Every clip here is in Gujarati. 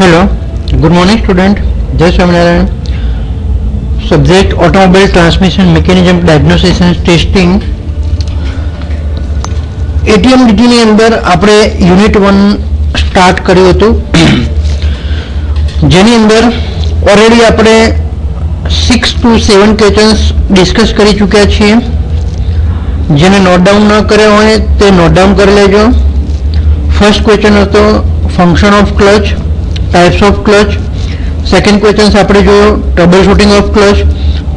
Hello, good morning student. Jai Swaminarayan. Subject automobile transmission mechanism diagnosis and testing. ATM DT ની અંદર આપણે યુનિટ 1 સ્ટાર્ટ કર્યું હતું, જેની અંદર ઓલરેડી આપણે 6 to 7 ક્વેશ્ચન્સ ડિસ્કસ કરી ચૂક્યા છીએ. જેને નોટ ડાઉન ન કર્યા હોય તે નોટ ડાઉન કરી લેજો. ફર્સ્ટ ક્વેશ્ચન હતો function of clutch, types of clutch. Second question આપણે જોયો troubleshooting of clutch.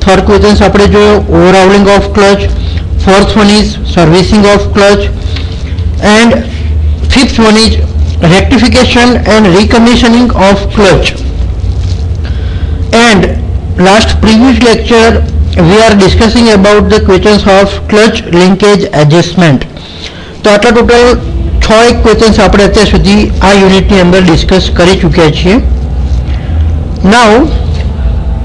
Third question આપણે જોયો overhauling of clutch. Fourth one is servicing of clutch and fifth one is rectification and recommissioning of clutch. And last previous lecture we are discussing about the questions of clutch linkage adjustment. તો આટલા ટોટલ 6 ક્વેશ્ચન્સ આપણે અત્યાર સુધી આ યુનિટની અંદર ડિસ્કસ કરી ચૂક્યા છીએ. Now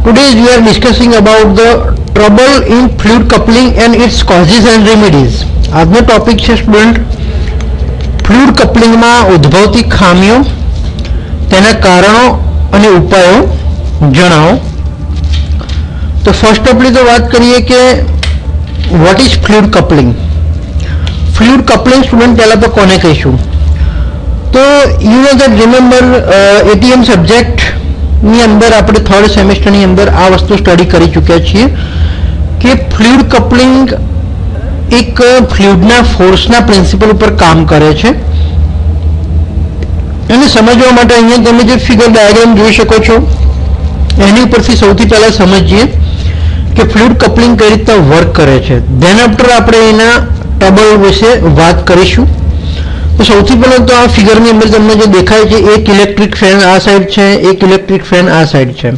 today we are discussing about the trouble in fluid coupling and its causes and remedies. આજનો ટોપિક છે સ્ટુડન્ટ ફ્લુઇડ કપલિંગમાં ઉદ્ભવતી ખામીઓ, તેના કારણો અને ઉપાયો જણાવો. તો ફર્સ્ટ ઓફલી તો વાત કરીએ કે what is fluid coupling. Fluid coupling student પહેલાં તો કોને કહીશું? તો you know that remember ATM સબ્જેક્ટની અંદર આપણે થર્ડ સેમેસ્ટરની અંદર આ વસ્તુ સ્ટડી કરી ચૂક્યા છીએ કે ફ્લુઇડ કપલિંગ એક ફ્લુઇડના ફોર્સના પ્રિન્સિપલ ઉપર કામ કરે છે. એને સમજવા માટે અહીંયા તમે જે ફિગર ડાયાગ્રામ જોઈ શકો છો એની ઉપરથી સૌથી પહેલા સમજીએ કે ફ્લુઇડ કપલિંગ કઈ રીતના વર્ક કરે છે. ધેન આફ્ટર આપણે એના ટ્રબલ વિશે વાત કરીશું. તો સૌથી પહેલા તો આ ફિગરની અંદર તમને જે દેખાય છે એક ઇલેક્ટ્રિક ફેન આ સાઈડ છે, એક ઇલેક્ટ્રિક ફેન આ સાઈડ છે.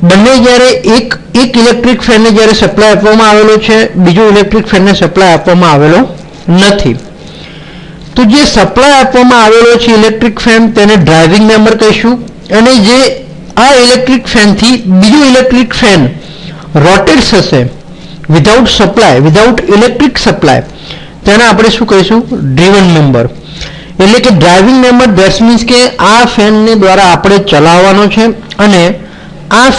બંને જ્યારે એક ઇલેક્ટ્રિક ફેનને જ્યારે સપ્લાય આપવામાં આવેલો છે, બીજો ઇલેક્ટ્રિક ફેનને સપ્લાય આપવામાં આવેલો નથી. તો જે સપ્લાય આપવામાં આવેલો છે ઇલેક્ટ્રિક ફેન તેને ડ્રાઇવિંગ મેમ્બર કહીશું, અને જે આ ઇલેક્ટ્રિક ફેનથી બીજો ઇલેક્ટ્રિક ફેન રોટેટ થશે without supply, without electric supply, તેને આપણે શું કહીશું? Driven member. એટલે કે ડ્રાઇવિંગ મેમ્બર ધેટ્સ મીન્સ કે આ ફેનને દ્વારા આપણે ચલાવવાનો છે અને આ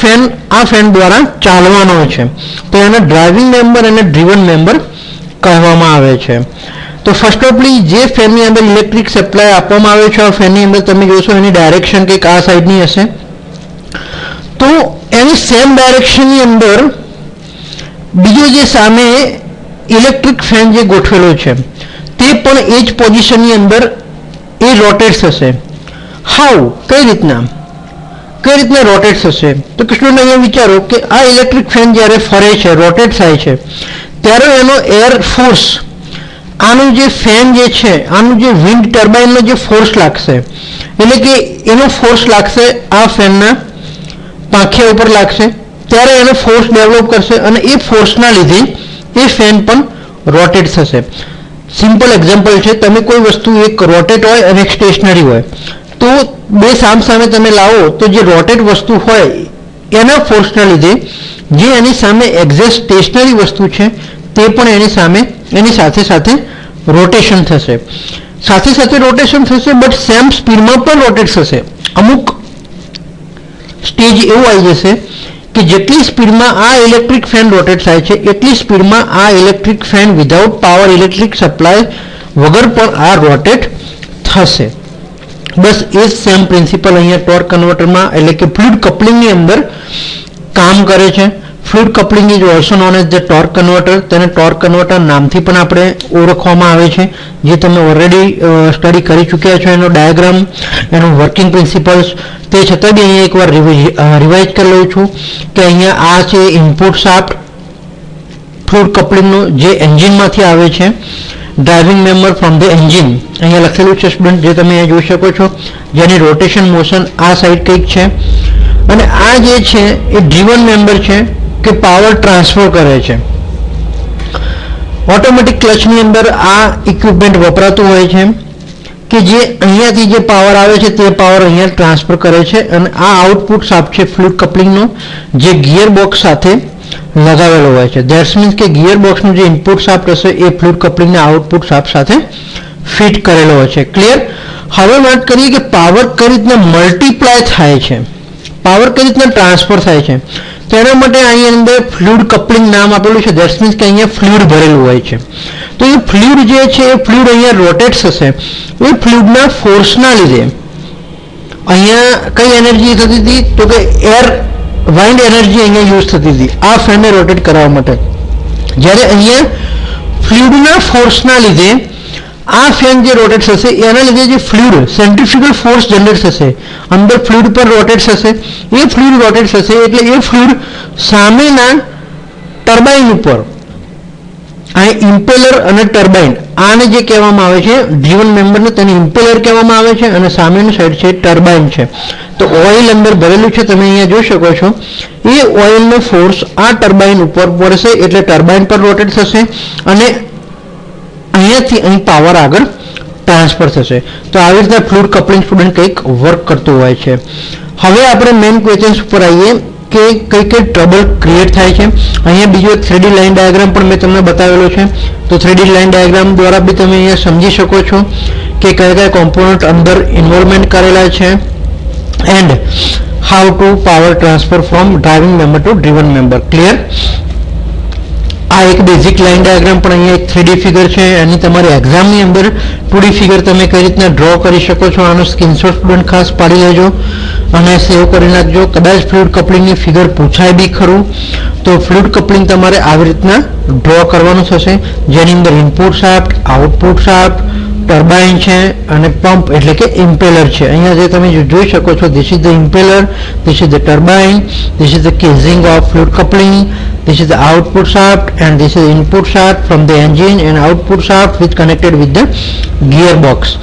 ફેન દ્વારા ચાલવાનો છે. તો એને ડ્રાઇવિંગ મેમ્બર અને ડ્રીવન મેમ્બર કહેવામાં આવે છે. તો ફર્સ્ટ ઓફલી જે ફેનની અંદર ઇલેક્ટ્રિક સપ્લાય આપવામાં આવે છે, આ ફેનની અંદર તમે જોશો એની ડાયરેક્શન કંઈક આ સાઈડની હશે. તો એની સેમ ડાયરેક્શનની અંદર બીજો જે સામે ઇલેક્ટ્રિક ફેન જે ગોઠવેલો છે તે પણ એ જ પોઝિશનની અંદર એ રોટેટ થશે. હાઉ? કઈ રીતના રોટેટ થશે? તો સ્ટુડન્ટ અહીંયા વિચારો કે આ ઇલેક્ટ્રિક ફેન જ્યારે ફરે છે, રોટેટ થાય છે, ત્યારે એનો એર ફોર્સ, આનું જે ફેન જે છે, આનું જે વિન્ડ ટર્બાઇનનો જે ફોર્સ લાગશે, એટલે કે એનો ફોર્સ લાગશે આ ફેનના પાંખિયા ઉપર લાગશે, ત્યારે એનો ફોર્સ ડેવલપ કરશે અને એ ફોર્સના લીધે એ ફેન પણ રોટેટ થશે. સિમ્પલ એક્ઝામ્પલ છે, તમે કોઈ વસ્તુ એક રોટેટ હોય અને એક સ્ટેશનરી હોય, તો બે સામે તમે લાવો તો જે રોટેટ વસ્તુ હોય એના ફોર્સના લીધે જે એની સામે એક્ઝેક્ટ સ્ટેશનરી વસ્તુ છે તે પણ એની સાથે રોટેશન થશે. સાથે રોટેશન થશે, બટ સેમ સ્પીડમાં પણ રોટેટ થશે. અમુક સ્ટેજ એવું આવી જશે કે જેટલી સ્પીડમાં આ ઇલેક્ટ્રિક ફેન રોટેટ થાય છે એટલી સ્પીડમાં આ electric fan without power electric supply વગર પણ આ રોટેટ થશે. બસ એ જ સેમ પ્રિન્સિપલ અહીંયા ટોર્ક કન્વર્ટરમાં એટલે કે ફ્લુઇડ કપલિંગની અંદર કામ કરે છે. Fluid coupling is also known as the torque converter. તેને ટોર્ક કન્વર્ટર નામથી પણ આપણે ઓળખવામાં આવે છે, જે તમે ઓલરેડી સ્ટડી કરી ચૂક્યા છો. એનો ડાયાગ્રામ, એનું વર્કિંગ પ્રિન્સિપલ્સ, તે છતાં બી અહીંયા એકવાર રિવાઇઝ કરી લઉં છું કે અહીંયા આ છે ઇનપુટ શાફ્ટ ફ્લુઇડ કપલિંગનું જે એન્જિનમાંથી આવે છે. Driving member from the engine અહીંયા લખેલું છે સ્ટુડન્ટ, જે તમે અહીંયા જોઈ શકો છો, જેની રોટેશન મોશન આ સાઈડ કંઈક છે. અને આ જે છે એ ડ્રીવન મેમ્બર છે કે પાવર ટ્રાન્સફર કરે છે. ઓટોમેટિક ક્લચની અંદર આ ઇક્વિપમેન્ટ વપરાતું હોય છે કે જે અહીંયાથી જે પાવર આવે છે તે પાવર અહીંયા ટ્રાન્સફર કરે છે. અને આ આઉટપુટ શાફ્ટ છે ફ્લુઇડ કપલિંગનો, જે ગિયર બોક્સ સાથે લગાવેલો હોય છે. ધેટ્સ મીન્સ કે ગિયર બોક્સનું જે ઇનપુટ શાફ્ટ હશે એ ફ્લુઇડ કપલિંગના આઉટપુટ શાફ્ટ સાથે ફિટ કરેલો હોય છે. ક્લિયર? હવે વાત કરીએ કે પાવર કઈ રીતના મલ્ટીપ્લાય થાય છે, પાવર કઈ રીતના ટ્રાન્સફર થાય છે. તો એના માટે અહીં અંદર ફ્લુઇડ કપલિંગ નામ આપેલું છે. ધેટ મીન્સ કે અહીંયા ફ્લુઇડ ભરેલું હોય છે. તો એ ફ્લુઇડ જે છે એ ફ્લુઇડ અહીંયા રોટેટ થશે. એ ફ્લુઇડના ફોર્સના લીધે અહીંયા કઈ એનર્જી થતી હતી તો કે એર વાઇન્ડ એનર્જી અહીંયા યુઝ થતી હતી આ ફેનને રોટેટ કરવા માટે. જ્યારે અહીંયા ફ્લુઇડના ફોર્સના લીધે આ ફેન જે રોટેટ થશે એના લીધે જે ફ્લુઇડ સેન્ટ્રીફ્યુગલ ફોર્સ જનરેટ થશે, અંદર ફ્લુઇડ પર રોટેટ થશે. એ ફ્લુઇડ રોટેટ થશે એટલે એ ફ્લુઇડ સામેના ટર્બાઇન ઉપર, આ ઇમ્પેલર અને ટર્બાઇન આને જે કહેવામાં આવે છે ડ્રીવન મેમ્બરને તેને ઇમ્પેલર કહેવામાં આવે છે અને સામેની સાઈડ છે ટર્બાઇન છે. તો ઓઇલ અંદર ભરેલું છે, તમે અહીંયા જોઈ શકો છો. એ ઓઇલનો ફોર્સ આ ટર્બાઇન ઉપર પડશે એટલે ટર્બાઇન પર રોટેટ થશે અને અહીંયાથી અહીં પાવર આગળ ટ્રાન્સફર થશે. તો આવી રીતના ફ્લુઇડ કપલિંગ સ્ટુડન્ટ કંઈક વર્ક કરતું હોય છે. હવે આપણે મેઇન ક્વેશ્ચન્સ ઉપર આવીએ કે કઈ કઈ ટ્રબલ ક્રિએટ થાય છે. અહીંયા બીજો એક 3D લાઇન ડાયાગ્રામ પણ મેં તમને બતાવેલો છે. તો 3D લાઇન ડાયાગ્રામ દ્વારા બી તમે અહીંયા સમજી શકો છો કે કયા કયા કોમ્પોનન્ટ અંદર ઇન્વોલ્વમેન્ટ કરેલા છે and how to power transfer from driving member to driven member. Clear? આ એક બેઝિક લાઇન ડાયાગ્રામ પણ અહીંયા એક 3D ફિગર છે. એની તમારી એક્ઝામની અંદર 2D ફિગર તમે કઈ રીતના ડ્રો કરી શકો છો આનો સ્ક્રીનશોટ સ્ટુડન્ટ ખાસ પાડી લેજો અને સેવ કરી નાખજો. કદાચ ફ્લુઇડ કપલિંગની ફિગર પૂછાય બી ખરું તો ફ્લુઇડ કપલિંગ તમારે આવી રીતના ડ્રો કરવાનું થશે જેની અંદર input shaft, output shaft, turbine છે અને પંપ એટલે કે ઇમ્પેલર છે. અહીંયા જે તમે જોઈ શકો છો this is the impeller, this is the turbine, this is the casing of fluid coupling, this is the output shaft and this is input shaft from the engine and output shaft which connected with the gearbox.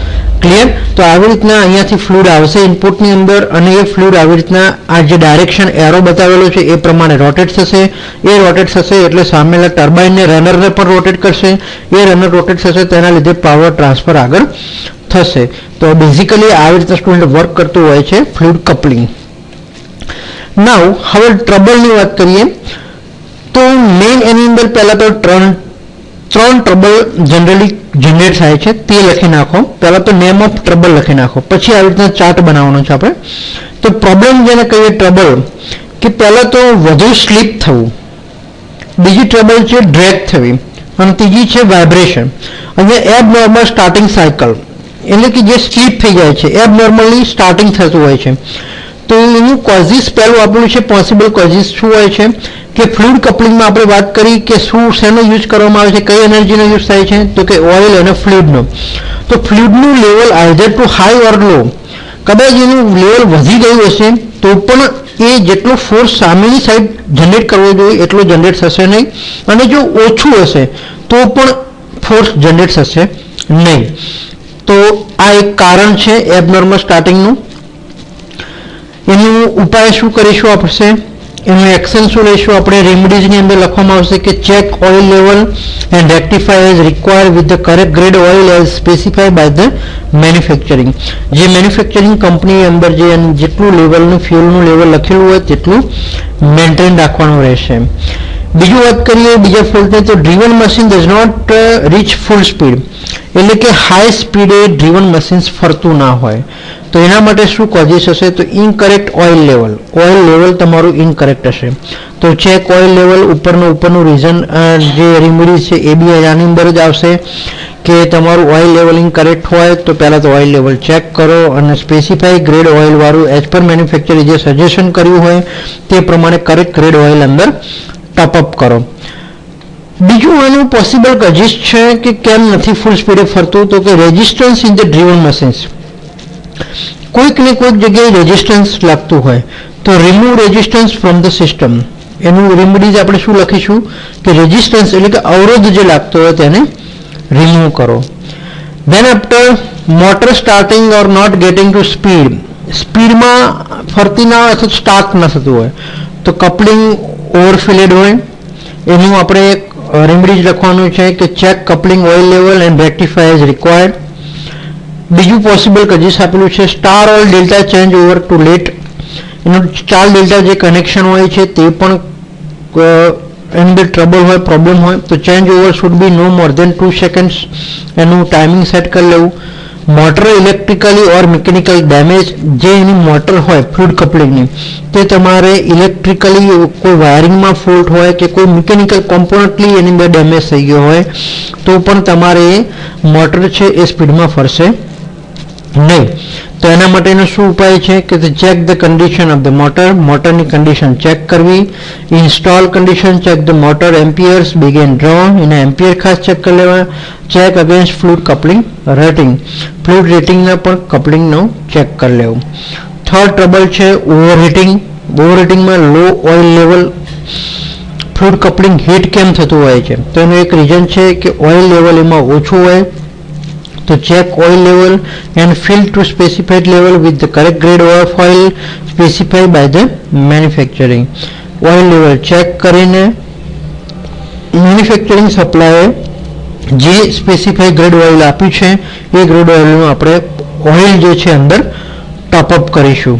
Clear? તો આવી રીતના અહીંયાથી ફ્લુઇડ આવશે ઇનપુટની અંદર અને એ ફ્લુઇડ આવી રીતના આ જે ડાયરેક્શન એરો બતાવેલો છે એ પ્રમાણે રોટેટ થશે. એ રોટેટ થશે એટલે સામેના ટર્બાઇનને રનરને પણ રોટેટ કરશે. એ રનર રોટેટ થશે તેના લીધે પાવર ટ્રાન્સફર આગળ થશે. તો બેઝિકલી આવી રીતના સ્ટુડન્ટ વર્ક કરતું હોય છે ફ્લુઇડ કપલિંગ. નાઉ હવે ટ્રબલની વાત કરીએ તો મેઇન એની અંદર પહેલા તો ત્રણ ટ્રબલ જનરલી જનરેટ થાય છે તે લખી નાખો. પહેલા તો નેમ ઓફ ટ્રબલ લખી નાખો, પછી આવી રીતના ચાર્ટ બનાવવાનો છે આપણે. તો પ્રોબ્લેમ જેને કહીએ ટ્રબલ કે પહેલા તો વધુ સ્લીપ થવું, બીજી ટ્રબલ છે ડ્રેગ થવી અને ત્રીજી છે વાઇબ્રેશન. અહીંયા એબ નોર્મલ સ્ટાર્ટિંગ સાયકલ એટલે કે જે સ્લીપ થઈ જાય છે એબ નોર્મલી સ્ટાર્ટિંગ થતું હોય છે. તો એનું કોઝિસ પહેલું આપણું છે પોસિબલ કોઝિસ શું હોય છે કે ફ્લુઇડ કપલિંગમાં આપણે વાત કરી કે શું શેનો યુઝ કરવામાં આવે છે, કઈ એનર્જીનો યુઝ થાય છે તો કે ઓઇલ અને ફ્લુઇડનો. તો ફ્લુઇડનું લેવલ આઇધર ટુ હાઈ ઓર લો, કદાચ એનું લેવલ વધી ગયું હશે તો પણ એ જેટલો ફોર્સ સામેની સાઈડ જનરેટ કરવો જોઈએ એટલો જનરેટ થશે નહીં અને જો ઓછું હશે તો પણ ફોર્સ જનરેટ થશે નહીં. તો આ એક કારણ છે એબનોર્મલ સ્ટાર્ટિંગનું. એનું ઉપાય શું કરીશું આપણે, એનું એક્શન શું લઈશું આપણે? રેમેડીઝની અંદર લખવામાં આવશે કે check oil level and rectify as required with the correct grade oil as specified by the manufacturing. જે મેન્યુફેક્ચરિંગ કંપની અંદર જે જેટલું લેવલનું ફ્યુલનું લેવલ લખેલું હોય તેટલું મેન્ટેન રાખવાનું રહેશે. બીજું વાત કરીએ બીજા ફોલ્ટને તો driven machine does not reach full speed એટલે કે હાઈ સ્પીડે ડ્રીવન મશીન્સ ફરતું ના હોય. તો એના માટે શું કોઝિસ હશે તો ઇનકરેક્ટ ઓઇલ લેવલ તમારું ઇનકરેક્ટ હશે. તો ચેક ઓઇલ લેવલ ઉપરનું રીઝન જે રેમેડી છે એ બી આની અંદર જ આવશે કે તમારું ઓઇલ લેવલ ઇનકરેક્ટ હોય તો પહેલાં તો ઓઇલ લેવલ ચેક કરો અને સ્પેસિફાઈ ગ્રેડ ઓઇલ વાળું એઝ પર મેન્યુફેક્ચરે જે સજેશન કર્યું હોય તે પ્રમાણે કરેક્ટ ગ્રેડ ઓઇલ અંદર ટોપઅપ કરો. બીજું આનું પોસિબલ કોઝિસ છે કે કેમ નથી ફૂલ સ્પીડે ફરતું તો કે resistance in the driven machines. કોઈક ને કોઈક જગ્યાએ રેઝિસ્ટન્સ લાગતું હોય તો remove resistance from the system. એનું રેમેડીઝ આપણે શું લખીશું કે રેઝિસ્ટન્સ એટલે કે અવરોધ જે લાગતો હોય તેને રિમૂવ કરો. Then after motor starting or not getting to સ્પીડમાં ફરતી ના હોય અથવા સ્ટાર્ટ ન થતું હોય તો કપલિંગ ઓવરફિલેડ હોય એનું આપણે એક રેમેડીઝ લખવાનું છે કે check coupling oil level and rectify as required. બીજું પોસિબલ કજીસ આપેલું છે star or delta change over too late. એનું સ્ટાર ડેલ્ટા જે કનેક્શન હોય છે તે પણ એની અંદર ટ્રબલ હોય, પ્રોબ્લેમ હોય તો change over should be no more than 2 seconds એનું ટાઈમિંગ સેટ કરી લેવું. Motor electrically or mechanical damage, જે એની મોટર હોય ફ્લુઇડ કપલિંગની, તે તમારે ઇલેક્ટ્રિકલી કોઈ વાયરિંગમાં ફોલ્ટ હોય કે કોઈ મિકેનિકલ કોમ્પોનન્ટલી એની અંદર ડેમેજ થઈ ગયો હોય તો પણ તમારે મોટર છે એ સ્પીડમાં ફરશે નહીં. તો એના માટેનો શું ઉપાય છે કે check the condition of the motor, મોટરની કન્ડિશન ચેક કરવી. Install condition check the motor amperes big and draw, એના એમ્પિયર ખાસ ચેક કરી લેવા. Check against fluid coupling rating, fluid રેટિંગના પણ કપલિંગનો ચેક કરી લેવું. થર્ડ ટ્રબલ છે ઓવરહીટિંગ. ઓવરહીટિંગમાં low oil level, fluid coupling heat કેમ થતું હોય છે તો એનું એક રીઝન છે કે ઓઇલ લેવલ એમાં ઓછું હોય. તો check oil level and fill to specified level with the correct grade of oil specified by the manufacturing. Oil level check કરીને મેન્યુફેક્ચરિંગ સપ્લાયર જે સ્પેસિફાઈ ગ્રેડ ઓઇલ આપ્યું છે એ ગ્રેડ ઓઇલનું આપણે ઓઇલ જે છે અંદર ટોપઅપ કરીશું.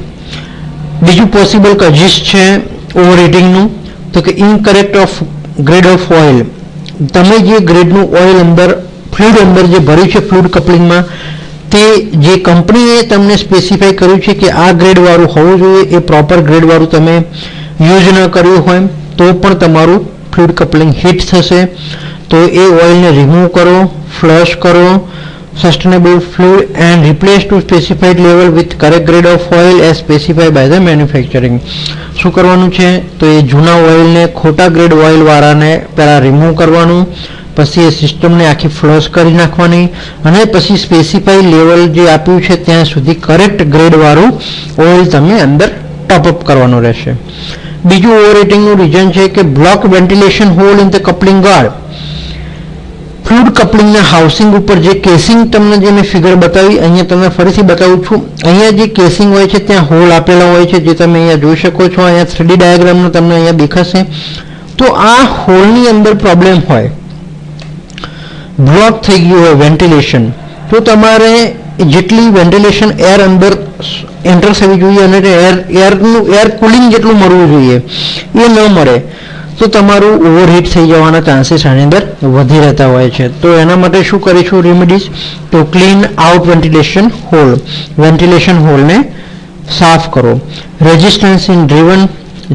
બીજું પોસિબલ કઝિસ છે ઓવરહીટિંગનું, તો કે incorrect of grade of oil. તમે જે ગ્રેડનું ઓઇલ અંદર ફ્લુઇડ અંદર જે ભર્યું છે ફ્લુઇડ કપલિંગમાં, તે જે કંપનીએ તમને સ્પેસિફાઈ કર્યું છે કે આ ગ્રેડવાળું હોવું જોઈએ, એ પ્રોપર ગ્રેડવાળું તમે યુઝ ન કર્યું હોય તો પણ તમારું ફ્લુઇડ કપલિંગ હીટ થશે. તો એ ઓઇલને રિમૂવ કરો, ફ્લશ કરો, sustainable fluid and replace to specified level with correct grade of oil as specified by the manufacturing. શું કરવાનું છે તો એ જૂના ઓઇલને, ખોટા ગ્રેડ ઓઇલવાળાને પહેલાં રિમૂવ કરવાનું, પછી એ સિસ્ટમને આખી ફ્લશ કરી નાખવાની અને પછી સ્પેસિફાઈ લેવલ જે આપ્યું છે ત્યાં સુધી કરેક્ટ ગ્રેડવાળું ઓઇલ તમે અંદર ટોપઅપ કરવાનું રહેશે. બીજું ઓવરહીટિંગનું રીઝન છે કે block ventilation hole in the coupling guard. Fluid કપલિંગના હાઉસિંગ ઉપર જે કેસિંગ તમને જે મેં ફિગર બતાવી, અહીંયા તમને ફરીથી બતાવું છું. અહીંયા જે કેસિંગ હોય છે ત્યાં હોલ આપેલા હોય છે, જે તમે અહીંયા જોઈ શકો છો. અહીંયા 3D ડાયાગ્રામનો તમને અહીંયા દેખાશે. તો આ હોલની અંદર પ્રોબ્લેમ હોય, બ્લોક થઈ ગયું હોય વેન્ટિલેશન, તો તમારે જેટલી વેન્ટિલેશન એર અંદર એન્ટર થવી જોઈએ અને એર કુલિંગ જેટલું મળવું જોઈએ એ ન મળે તો તમારું ઓવરહીટ થઈ જવાના ચાન્સીસ આની અંદર વધી રહેતા હોય છે. તો એના માટે શું કરીશું રેમેડીઝ, તો clean out ventilation hole, ventilation હોલને સાફ કરો. રેઝિસ્ટન્સ ઇન ડ્રીવન,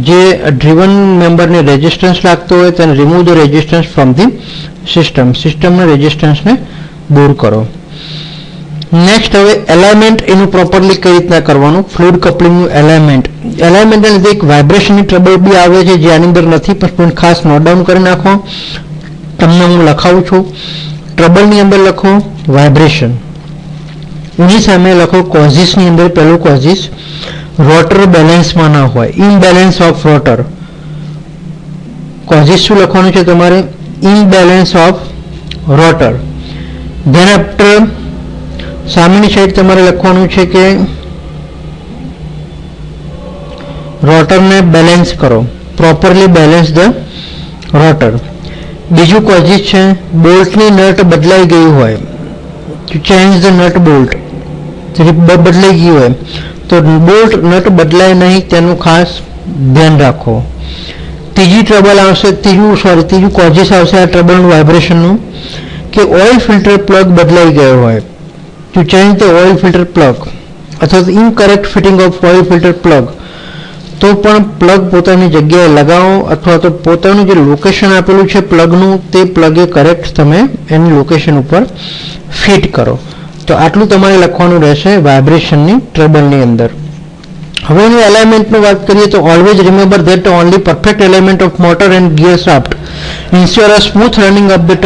જે ડ્રીવન મેમ્બરને રેઝિસ્ટન્સ લાગતો હોય તેને remove the resistance from the system, સિસ્ટમના રેઝિસ્ટન્સને દૂર કરો. નેક્સ્ટ હવે એલાઇનમેન્ટ એનું પ્રોપરલી કઈ રીતના કરવાનું, ફ્લુઇડ કપલિંગનું એલાઇનમેન્ટ. એલાઇનમેન્ટના લીધે એક વાઇબ્રેશનની ટ્રબલ બી આવે છે જે આની અંદર નથી, પણ ખાસ નોટ ડાઉન કરી નાખો. તમને હું લખાવું છું. ટ્રબલની અંદર લખો વાઇબ્રેશન, એની સામે લખો કોઝિસની અંદર પહેલું કોઝિસ રોટર બેલેન્સમાં ના હોય, ઇનબેલેન્સ ઓફ રોટર. કોઝિસ શું લખવાનું છે તમારે, imbalance of rotor. Than after સામેની સાઈડ તમારે લખવાનું છે કે રોટરને બેલેન્સ કરો, પ્રોપરલી બેલેન્સ ધ રોટર. બીજું કોઝિસ છે બોલ્ટની નટ બદલાઈ ગઈ હોય, to change the nut bolt, બદલાઈ ગઈ હોય તો બોલ્ટ નટ બદલાય નહીં તેનું ખાસ ધ્યાન રાખો. ત્રીજી ટ્રબલ આવશે, ત્રીજું કોઝિસ આવશે આ ટ્રબલનું વાઇબ્રેશનનું, કે ઓઇલ ફિલ્ટર પ્લગ બદલાઈ ગયો હોય, to change the oil filter plug, અથવા incorrect fitting of oil filter plug. તો પણ પ્લગ પોતાની જગ્યાએ લગાવો, અથવા તો પોતાનું જે લોકેશન આપેલું છે પ્લગનું તે પ્લગે કરેક્ટ તમે એની લોકેશન ઉપર ફિટ કરો. તો આટલું તમારે લખવાનું રહેશે વાઇબ્રેશનની ટ્રબલની અંદર. હવે એની એલાઇનમેન્ટની વાત કરીએ તો always remember that only perfect element of motor and gear shaft ensure a smooth running of the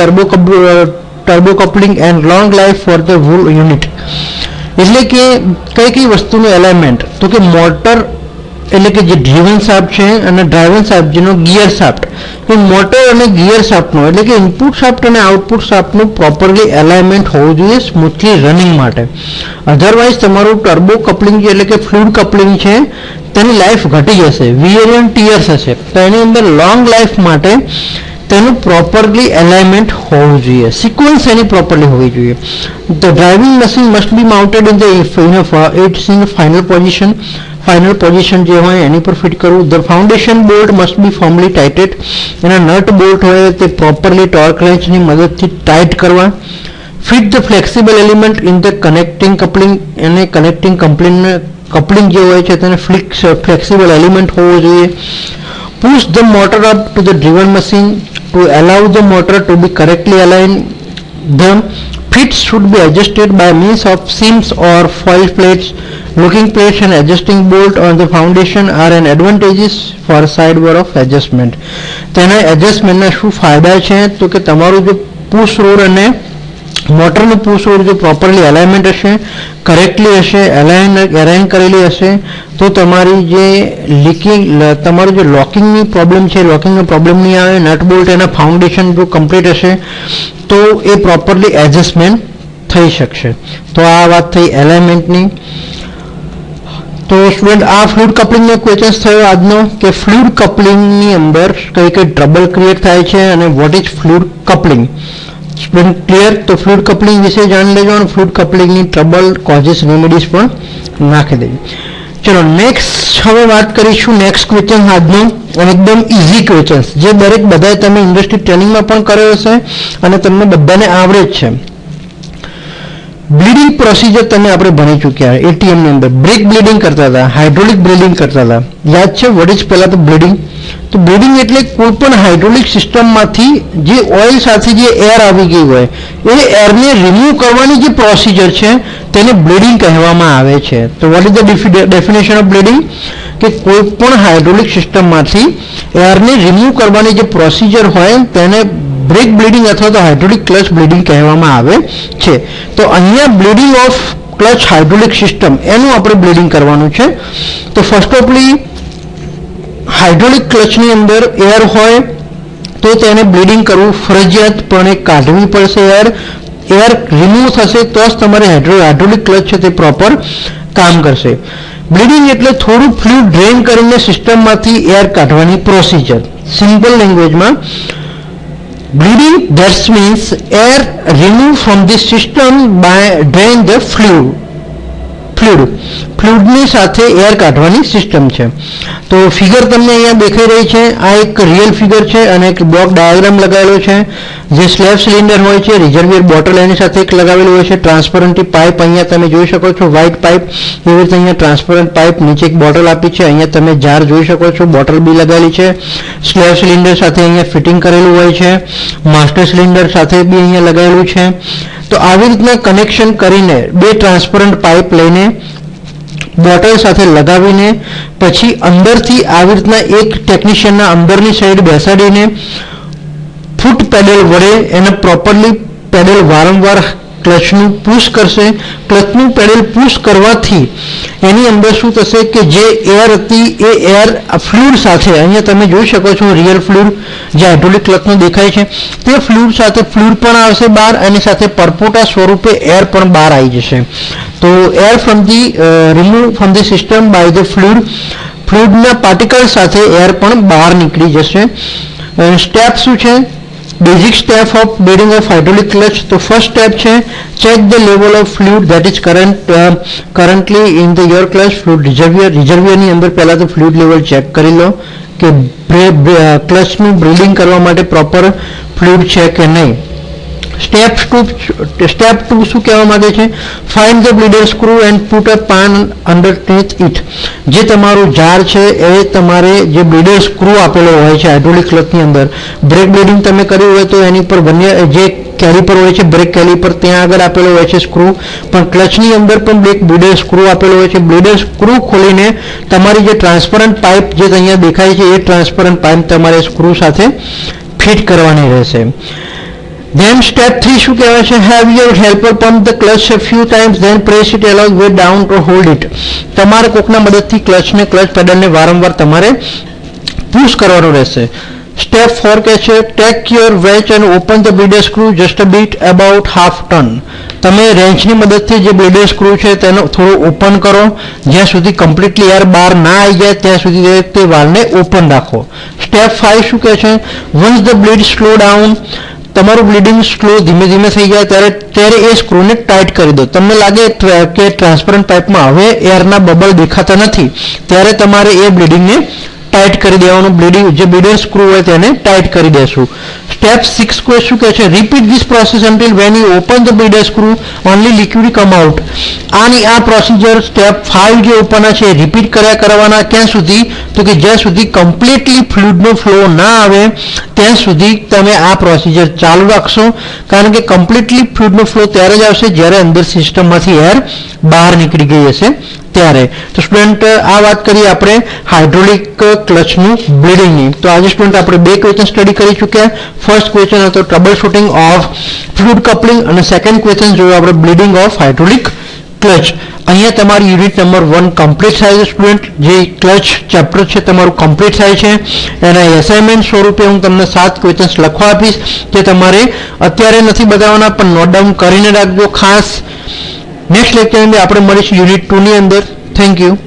turbo coupling and long life for the wool unit. એટલે કે કઈ વસ્તુનું એલાઇનમેન્ટ, તો કે મોટર એટલે કે જે ડ્રીવન શાફ્ટ છે અને ડ્રાઇવન શાફ્ટ જેનો ગિયર શાફ્ટ, એ મોટર અને ગિયર શાફ્ટનું એટલે કે ઇનપુટ શાફ્ટ અને આઉટપુટ શાફ્ટનું પ્રોપરલી એલાઇનમેન્ટ હોવું જોઈએ સ્મૂથલી રનિંગ માટે. અધરવાઇઝ તમારું ટર્બો કપલિંગ એટલે કે ફ્લુઇડ કપલિંગ છે તેની લાઈફ ઘટી જશે, વિયર એન્ડ ટીયર થશે. તો એની અંદર લોંગ લાઈફ માટે તેનું પ્રોપરલી એલાઇનમેન્ટ હોવું જોઈએ, સિક્વન્સ એની પ્રોપરલી હોવી જોઈએ. The driving machine must be mounted in its in final position જે હોય એની પર ફિટ કરવું. The foundation bolt must be firmly tighted, એના નટ બોલ્ટ હોય તે પ્રોપરલી ટોર્ક રેન્ચની મદદથી ટાઇટ કરવા. Fit the flexible element in the connecting coupling, એને કનેક્ટિંગ કપલિંગ જે હોય છે તેને ફ્લેક્સિબલ એલિમેન્ટ હોવો જોઈએ. Push the motor up to the driven machine to allow the motor to be correctly align. The fit should be adjusted by means of seams or foil plates. Locking plates and adjusting bolt on the foundation are an advantages for sideward of adjustment. તેના એડજસ્ટમેન્ટના શું ફાયદા છે તો કે તમારું જો પુશ રોડ અને મોટરનું પુશ રોડ જો પ્રોપરલી અલાઇનમેન્ટ હશે, કરેક્ટલી હશે, અલાઇન કરેલી હશે તો તમારી જે તમારું જે લોકિંગની પ્રોબ્લેમ છે લોકિંગનો પ્રોબ્લેમ નહીં આવે. નટ બોલ્ટ એના ફાઉન્ડેશન જો કમ્પ્લીટ હશે તો એ પ્રોપરલી એડજસ્ટમેન્ટ થઈ શકશે. તો આ વાત થઈ એલાઇનમેન્ટની. તો સ્ટુડન્ટ આ ફ્લુઇડ કપલિંગનો ક્વેશ્ચન થયો આજનો કે ફ્લુઇડ કપલિંગની અંદર કઈ કઈ ટ્રબલ ક્રિએટ થાય છે અને vote is fluid coupling. Student clear? તો ફ્લુઇડ કપલિંગ વિશે જાણી લેજો અને ફ્લુઇડ કપલિંગની ટ્રબલ કોઝિસ રેમેડીઝ પણ નાખી દેજો. ચલો નેક્સ્ટ હવે વાત કરીશું નેક્સ્ટ ક્વેશ્ચન આજનો અને એકદમ ઇઝી ક્વેશ્ચન જે બધાએ તમે ઇન્ડસ્ટ્રી ટ્રેનિંગમાં પણ કર્યો હશે અને તમને બધાને આવડે જ છે. બ્લીડિંગ પ્રોસિજર તમે આપણે ભણી ચૂક્યા એટીએમ ની અંદર. બ્રેક બ્લીડિંગ કરતા હતા, હાઇડ્રોલિક બ્લીડિંગ કરતા હતા. યાદ છે વોટ ઇઝ પહેલા તો બ્લીડિંગ? તો બ્લીડિંગ એટલે કોઈ પણ હાઇડ્રોલિક સિસ્ટમમાંથી જે ઓઇલ સાથે જે એર આવી ગઈ હોય એ એરને રિમૂવ કરવાની જે પ્રોસિજર છે તેને બ્લીડિંગ કહેવામાં આવે છે. તો what is the definition of bleeding? કે કોઈ પણ હાઇડ્રોલિક સિસ્ટમમાંથી એરને રિમૂવ કરવાની જે પ્રોસિજર હોય તેને બ્રેક બ્લીડિંગ અથવા તો હાઇડ્રોલિક ક્લચ બ્લીડિંગ કહેવામાં આવે છે. તો અહીંયા bleeding of clutch hydraulic system એનું આપણે બ્લીડિંગ કરવાનું છે. તો ફર્સ્ટ ઓફલી હાઇડ્રોલિક ક્લચની અંદર એર હોય તો તેને બ્લીડિંગ કરવું ફરજિયાતપણે કાઢવી પડશે. એર રિમૂવ થશે તો જ તમારે હાઇડ્રોલિક ક્લચ છે તે પ્રોપર કામ કરશે. બ્લીડિંગ એટલે થોડું ફ્લુઇડ ડ્રેન કરીને સિસ્ટમમાંથી એર કાઢવાની પ્રોસિજર. સિમ્પલ લેંગ્વેજમાં bleeding that means air removed from the system by drain the ફ્લુઇડની સાથે એર કાઢવાની સિસ્ટમ છે. તો ફિગર તમને અહીંયા દેખાઈ રહી છે. આ એક રિયલ ફિગર છે અને એક બ્લોક ડાયાગ્રામ લગાવેલો છે. જે સ્લેબ સિલિન્ડર હોય છે, રિઝર્વિયર બોટલ એની સાથે એક લગાવેલું હોય છે. ટ્રાન્સપરન્ટ પાઇપ અહીંયા તમે જોઈ શકો છો, વ્હાઇટ પાઇપ. એવી રીતે અહીંયા ટ્રાન્સપરન્ટ પાઇપ, નીચે એક બોટલ આપી છે. અહીંયા તમે જાર જોઈ શકો છો, બોટલ બી લગાવેલી છે. સ્લેબ સિલિન્ડર સાથે અહીંયા ફિટિંગ કરેલું હોય છે. માસ્ટર સિલિન્ડર સાથે બી અહીંયા લગાવેલું છે. તો આવી રીતના કનેક્શન કરીને બે ટ્રાન્સપરન્ટ પાઇપ લઈને બોટલ સાથે લગાવીને પછી અંદરથી આવી રીતના એક ટેકનિશિયનના અંદરની સાઈડ બેસાડીને ફૂટ પેડલ વડે એને પ્રોપરલી પેડલ વારંવાર ક્લચનું પુશ કરશે. ક્લચનું પેડલ પુશ કરવાથી એની અંદર શું થશે કે જે એર હતી એ એર ફ્લુઇડ સાથે અહીંયા તમે જોઈ શકો છો રિયલ ફ્લુઇડ જે હાઇડ્રોલિક ક્લચનું દેખાય છે તે ફ્લુઇડ સાથે ફ્લુઇડ પણ આવશે બહાર, એની સાથે પરપોટા સ્વરૂપે એર પણ બહાર આવી જશે. તો air from the remove from the system by the ફ્લુઇડના પાર્ટિકલ સાથે એર પણ બહાર નીકળી જશે. સ્ટેપ શું છે? Basic step of bleeding of hydraulic clutch. તો ફર્સ્ટ સ્ટેપ છે check the level of fluid that is currently in the your clutch fluid રિઝર્વિયરની અંદર પહેલા તો ફ્લુઇડ લેવલ ચેક કરી લો કે ક્લચનું બ્લીડિંગ કરવા માટે પ્રોપર ફ્લુઇડ છે કે નહીં. સ્ટેપ 2 શું કહેવા માંગે છે? Find the bleeder screw and put a pan underneath it. જે તમારું જાર છે એ તમારે જે બ્લીડર સ્ક્રૂ આપેલો હોય છે હાઇડ્રોલિક ક્લચની અંદર, બ્રેક બ્લીડિંગ તમે કર્યું હોય તો એની પર જે કેલિપર હોય છે બ્રેક કેલિપર ત્યાં આગળ આપેલો હોય છે સ્ક્રૂ, પણ ક્લચની અંદર પણ બ્લીડર સ્ક્રૂ આપેલો હોય છે. બ્લીડર સ્ક્રૂ ખોલીને તમારી જે ટ્રાન્સપરન્ટ પાઇપ જે અહીંયા દેખાય છે એ ટ્રાન્સપરન્ટ પાઇપ તમારે સ્ક્રૂ સાથે ફિટ કરવાની રહેશે. Then step 3 શું કહેવાય છે? Have your helper pump the clutch a few times, then press it along way down to hold it. તમારે કોકના મદદથી ક્લચ પેડલને વારંવાર તમારે પુશ કરવાનું રહેશે. સ્ટેપ 4 કહે છે ટેક યોર વેચ and open the bleed screw just a bit about half turn. તમે રેન્ચની મદદથી જે બ્લેડ સ્ક્રૂ છે તેનો થોડું ઓપન કરો, જ્યાં સુધી કમ્પ્લીટલી એર બહાર ના આવી જાય ત્યાં સુધી તે વાલ્વને ઓપન રાખો. સ્ટેપ 5 શું કહે છે once the blade slow down, તમારું બ્લીડિંગ સ્લો ધીમે ધીમે થઈ જાય ત્યારે એ સ્ક્રૂને ટાઈટ કરી દો. તમને લાગે કે ટ્રાન્સપરન્ટ પાઇપમાં હવે એરના બબલ દેખાતા નથી, ત્યારે તમારે એ બ્લીડિંગને ટાઈટ કરી દેવાનું. બ્લીડિંગ જે બ્લીડર સ્ક્રૂ હોય તેને ટાઈટ કરી દેશું. સ્ટેપ 6 શું કહે છે repeat this process until when you open the bleeder screw only liquid come out. આ પ્રોસિજર સ્ટેપ 5 જે ઉપરના છે એ રિપીટ કર્યા કરવાના. ક્યાં સુધી? તો કે જ્યાં સુધી કમ્પ્લીટલી ફ્લુઇડનો ફ્લો ના આવે ત્યાં સુધી તમે આ પ્રોસિજર ચાલુ રાખશો, કારણ કે કમ્પ્લીટલી ફ્લુઇડનો ફ્લો ત્યારે જ આવશે જ્યારે અંદર સિસ્ટમમાંથી એર બહાર નીકળી ગઈ હશે ત્યારે. તો સ્ટુડન્ટ આ વાત કરીએ આપણે હાઇડ્રોલિક ક્લચનું બ્લીડિંગની. તો આજે સ્ટુડન્ટ આપણે બે ક્વેશ્ચન સ્ટડી કરી ચૂક્યા. ફર્સ્ટ ક્વેશ્ચન હતો trouble shooting of fluid coupling અને સેકન્ડ ક્વેશ્ચન જોયું આપણે બ્લીડિંગ ઓફ હાઇડ્રોલિક ક્લચ. અહીંયા તમારી યુનિટ નંબર 1 કમ્પ્લીટ થાય છે સ્ટુડન્ટ. જે ક્લચ ચેપ્ટર છે તમારું કમ્પ્લીટ થાય છે. એના એસાઇનમેન્ટ સ્વરૂપે હું તમને 7 ક્વેશ્ચન્સ લખવા આપીશ જે તમારે અત્યારે નથી બતાવવાના પણ નોટ ડાઉન કરીને રાખજો ખાસ. નેક્સ્ટ લેક્ચરની અંદર આપણે મળીશું યુનિટ 2 ની અંદર. Thank you.